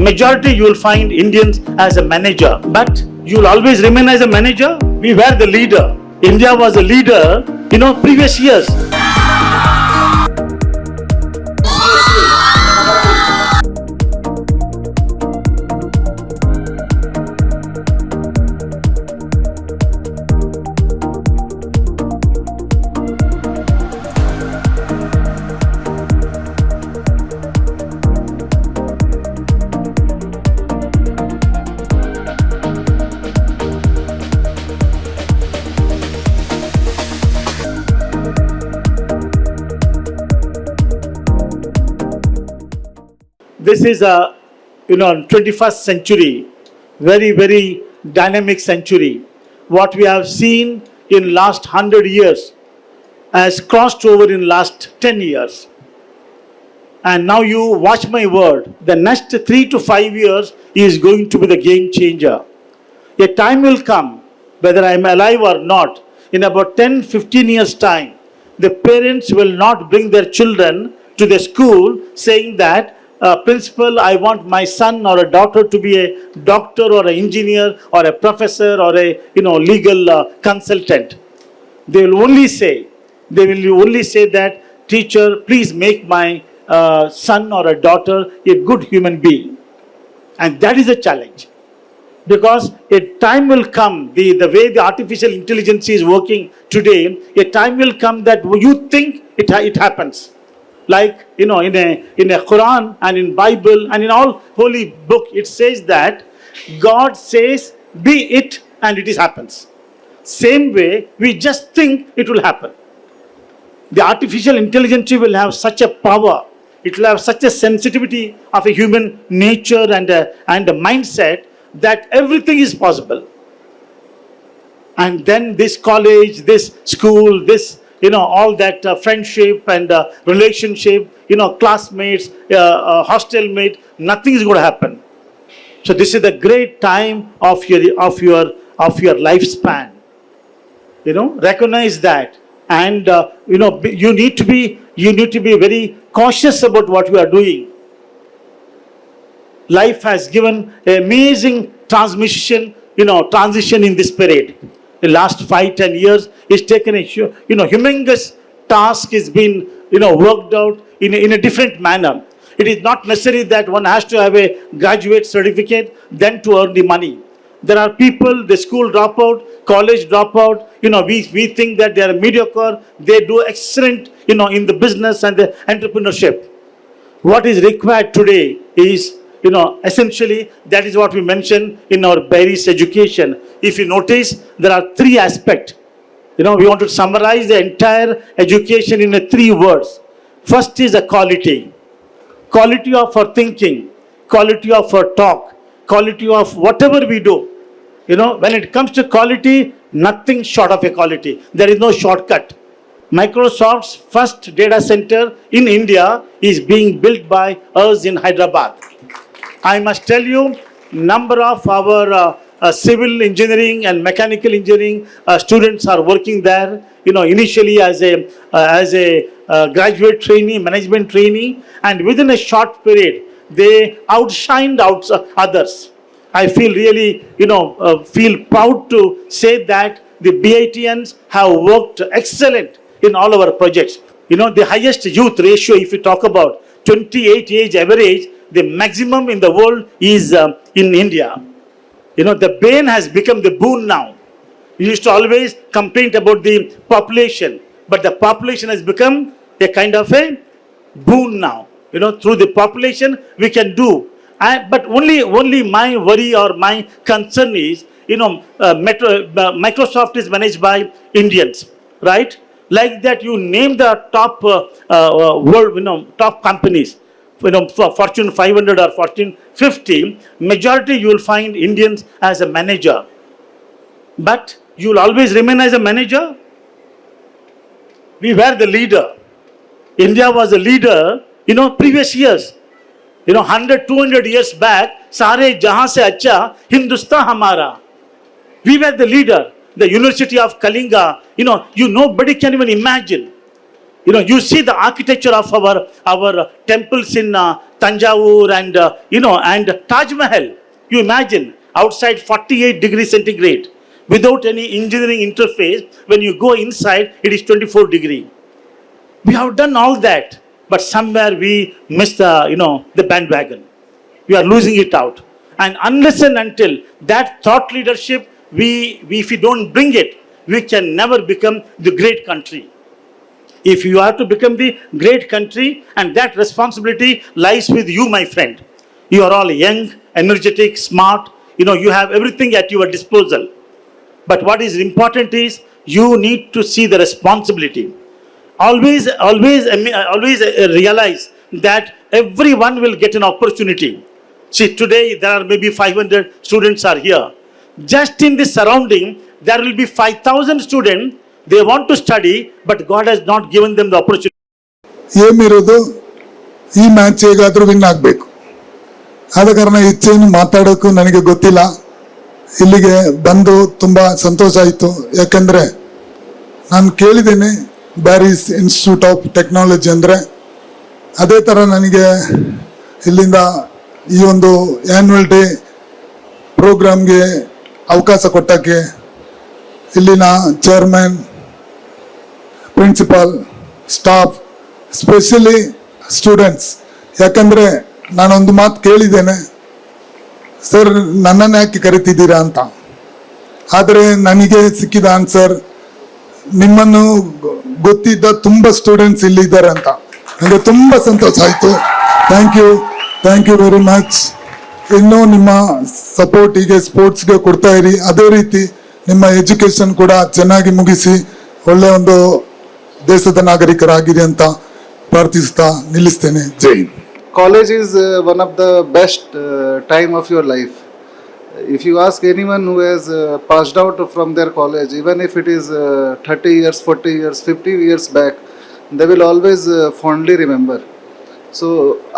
majority you will find Indians as a manager, but you will always remain as a manager. We were the leader. India was a leader, previous years. This is a 21st century, very, very dynamic century. What we have seen in last 100 years has crossed over in last 10 years. And now you watch my word, the next 3 to 5 years is going to be the game changer. A time will come, whether I am alive or not, in about 10-15 years time, the parents will not bring their children to the school saying that, principal, I want my son or a daughter to be a doctor or an engineer or a professor or a legal consultant. They will only say that, teacher, please make my son or a daughter a good human being. And that is a challenge. Because a time will come, the way the artificial intelligence is working today, a time will come that you think it happens. Like, in a Quran and in Bible and in all holy book, it says that God says, be it, and it happens. Same way, we just think it will happen. The artificial intelligence will have such a power, it will have such a sensitivity of a human nature and a mindset that everything is possible. And then this college, this school, this all that friendship and relationship, classmates, hostel mate, nothing is going to happen. So this is the great time of your lifespan. Recognize that, and you need to be very cautious about what you are doing. Life has given an amazing transition in this period. The last 5-10 years, it's taken a humongous task is been worked out in a different manner. It is not necessary that one has to have a graduate certificate then to earn the money. There are people, the school dropout, college dropout. We think that they are mediocre. They do excellent in the business and the entrepreneurship. What is required today is essentially, that is what we mentioned in our BIES education. If you notice, there are 3 aspects. We want to summarize the entire education in 3 words. First is a quality. Quality of our thinking, quality of our talk, quality of whatever we do. When it comes to quality, nothing short of a quality. There is no shortcut. Microsoft's first data center in India is being built by us in Hyderabad. I must tell you, number of our civil engineering and mechanical engineering students are working there. Initially as a graduate trainee, management trainee, and within a short period, they outshined others. I feel really, feel proud to say that the BITians have worked excellent in all our projects. The highest youth ratio, if you talk about 28 age average, the maximum in the world is in India. The bane has become the boon now. We used to always complain about the population, but the population has become a kind of a boon now. Through the population we can do. But only my worry or my concern is, Microsoft is managed by Indians, right? Like that, you name the top world, top companies. For Fortune 500 or Fortune 50, majority you will find Indians as a manager. But you will always remain as a manager. We were the leader. India was a leader, previous years. 100-200 years back, सारे जहां से अच्छा हिंदुस्तान हमारा. We were the leader. The University of Kalinga, nobody can even imagine. You see the architecture of our temples in Tanjavur and Taj Mahal. You imagine outside 48 degrees centigrade without any engineering interface. When you go inside, it is 24 degree. We have done all that, but somewhere we missed the bandwagon. We are losing it out. And unless and until that thought leadership, if we don't bring it, we can never become the great country. If you are to become the great country, and that responsibility lies with you, my friend. You are all young, energetic, smart. You have everything at your disposal. But what is important is you need to see the responsibility. Always realize that everyone will get an opportunity. See, today there are maybe 500 students are here. Just in this surrounding, there will be 5,000 students. They want to study, but God has not given them the opportunity. ಏಮಿರೋದು ಈ match ಹೇಗಾದರೂ win ಆಗಬೇಕು. ಆದ ಕಾರಣ ಹೆಚ್ಚೇನು ಮಾತಾಡೋಕ್ಕೂ ನನಗೆ ಗೊತ್ತಿಲ್ಲ. ಇಲ್ಲಿಗೆ ಬಂದು ತುಂಬ ಸಂತೋಷ ಆಯಿತು. ಯಾಕಂದರೆ ನಾನು ಕೇಳಿದ್ದೇನೆ ಬ್ಯಾರೀಸ್ ಇನ್ಸ್ಟಿಟ್ಯೂಟ್ ಆಫ್ ಟೆಕ್ನಾಲಜಿ ಅಂದರೆ, ಅದೇ ಥರ ನನಗೆ ಇಲ್ಲಿಂದ ಈ ಒಂದು ಆ್ಯನ್ಯುವಲ್ ಡೇ ಪ್ರೋಗ್ರಾಮ್ಗೆ ಅವಕಾಶ ಕೊಟ್ಟಕ್ಕೆ ಇಲ್ಲಿನ chairman, principal, staff, specially students. ಯಾಕಂದರೆ ನಾನೊಂದು ಮಾತು ಕೇಳಿದ್ದೇನೆ, ಸರ್ ನನ್ನನ್ನು ಯಾಕೆ ಕರಿತಿದ್ದೀರಾ ಅಂತ. ಆದರೆ ನನಗೆ ಸಿಕ್ಕಿದ ಆನ್ಸರ್, ನಿಮ್ಮನ್ನು ಗೊತ್ತಿದ್ದ ತುಂಬ ಸ್ಟೂಡೆಂಟ್ಸ್ ಇಲ್ಲಿದ್ದಾರೆ ಅಂತ. ನನಗೆ ತುಂಬ ಸಂತೋಷ ಆಯಿತು. Thank you very much. ಇನ್ನೂ ನಿಮ್ಮ ಸಪೋರ್ಟ್ ಹೀಗೆ ಸ್ಪೋರ್ಟ್ಸ್ಗೆ ಕೊಡ್ತಾ ಇರಿ. ಅದೇ ರೀತಿ ನಿಮ್ಮ ಎಜುಕೇಷನ್ ಕೂಡ ಚೆನ್ನಾಗಿ ಮುಗಿಸಿ ಒಳ್ಳೆಯ ಒಂದು ದೇಶದ ನಾಗರಿಕರಾಗಿರಿ ಅಂತ ಪ್ರಾರ್ಥಿಸ್ತಾ ನಿಲ್ಲಿಸ್ತೇನೆ. ಜೈ Hind. College is one of the best time of your life. If you ask anyone who has passed out from their college, even if it is 30 years, 40 years, 50 years back, they will always fondly remember. So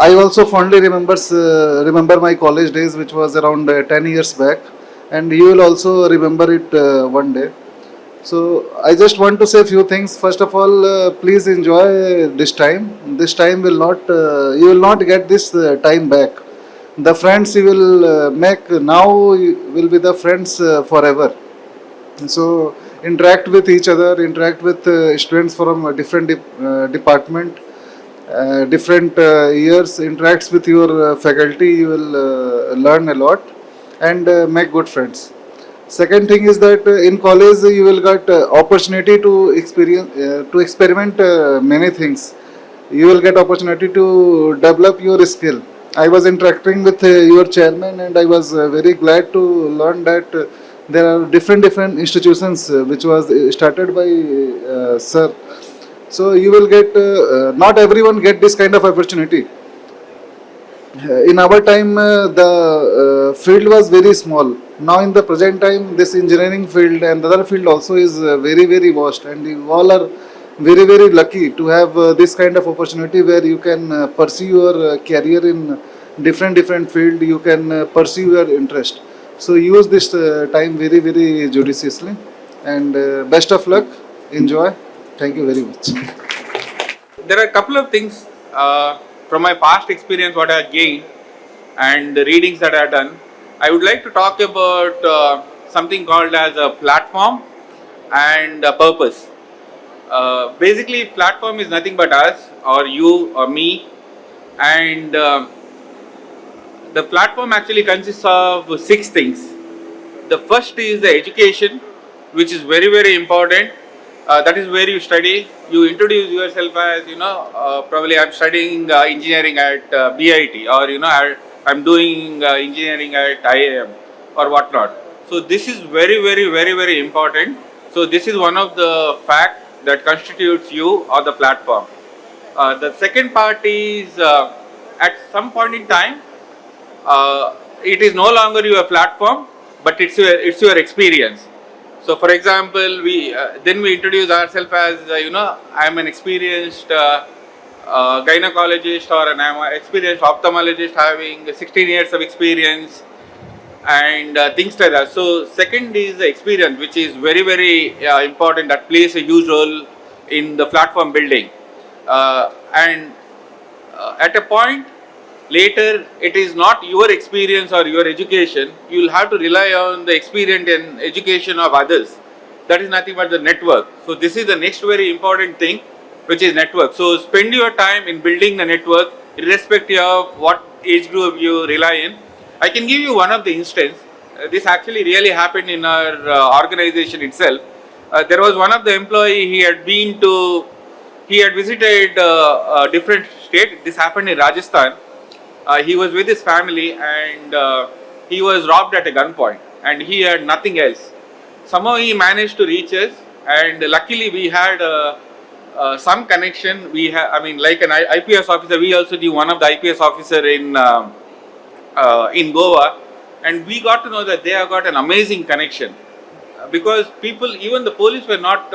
I also fondly remember my college days, which was around 10 years back, and you will also remember it one day. So I just want to say a few things. First of all, please enjoy this time. This time you will not get this time back. The friends you will make now will be the friends forever. So interact with each other, interact with students from a different department, different years, interacts with your faculty. You will learn a lot and make good friends. Second thing is that in college you will get opportunity to experiment many things. You will get opportunity to develop your skill. I was interacting with your chairman, and I was very glad to learn that there are different institutions which was started by sir. So you will get not everyone get this kind of opportunity. In our time the field was very small. Now in the present time, this engineering field and the other field also is very vast, and you all are very lucky to have this kind of opportunity where you can pursue your career in different field. You can pursue your interest. So use this time very judiciously, and best of luck. Enjoy. Thank you very much. There are a couple of things from my past experience what I have gained and the readings that I have done. I would like to talk about something called as a platform and a purpose. Basically, platform is nothing but us or you or me, and the platform actually consists of 6 things. The first is the education, which is very important. That is where you study. You introduce yourself as, probably I'm studying engineering at BIT, or I'm doing engineering at IIM or whatnot. So this is very important. So this is one of the fact that constitutes you or the platform. The second part is at some point in time, it is no longer your platform, but it's your experience. So for example, we introduce ourselves as I'm an experienced gynecologist, or I'm an experienced ophthalmologist having 16 years of experience, and things like that. So second is the experience, which is very important, that plays a huge role in the platform building. and at a point later, it is not your experience or your education. You will have to rely on the experience and education of others. That is nothing but the network. So this is the next very important thing, which is network. So spend your time in building the network, irrespective of what age group you rely in. I can give you one of the instance. This actually really happened in our organization itself. There was one of the employee, he had visited a different state. This happened in Rajasthan. He was with his family and he was robbed at a gunpoint and he had nothing else. Somehow he managed to reach us, and luckily we had some connection. We have, I mean, like an IPS officer, we also knew one of the IPS officer in Goa, and we got to know that they have got an amazing connection because people, even the police were not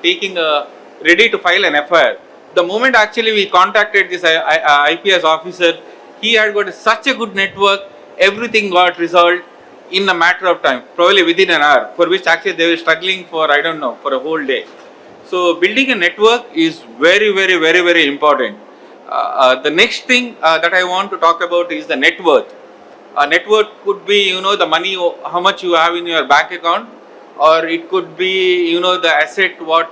taking ready to file an FIR. The moment actually we contacted this IPS officer, he had got such a good network, everything got resolved in a matter of time, probably within an hour, for which actually they were struggling for, I don't know, for a whole day. So building a network is very, very, very, very important. The next thing that I want to talk about is the net worth. Net worth could be, the money, how much you have in your bank account, or it could be, the asset what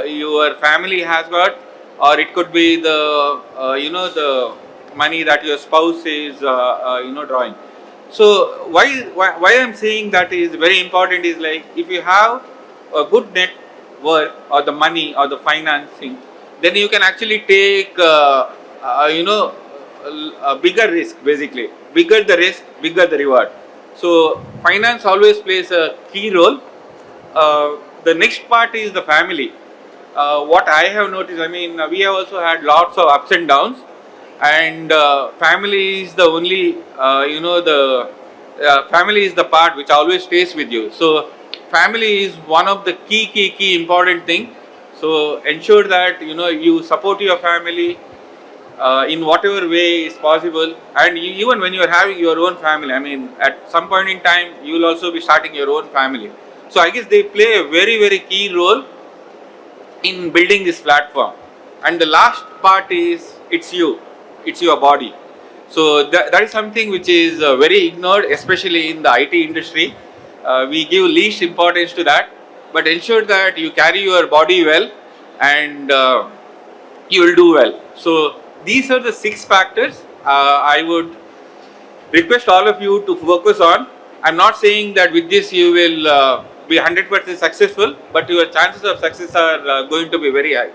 your family has got, or it could be the, the money that your spouse is, drawing. So why I'm saying that is very important is like, if you have a good net worth or the money or the financing, then you can actually take, a bigger risk basically. Bigger the risk, bigger the reward. So finance always plays a key role. The next part is the family. What I have noticed, I mean, we have also had lots of ups and downs, and family is the only, family is the part which always stays with you. So family is one of the key important thing. So ensure that, you support your family in whatever way is possible, and even when you are having your own family, I mean, at some point in time, you will also be starting your own family. So I guess they play a very, very key role in building this platform. And the last part is, it's your body. So that is something which is very ignored, especially in the IT industry. We give least importance to that, but ensure that you carry your body well and you will do well. So these are the 6 factors I would request all of you to focus on. I'm not saying that with this you will be 100% successful, but your chances of success are going to be very high.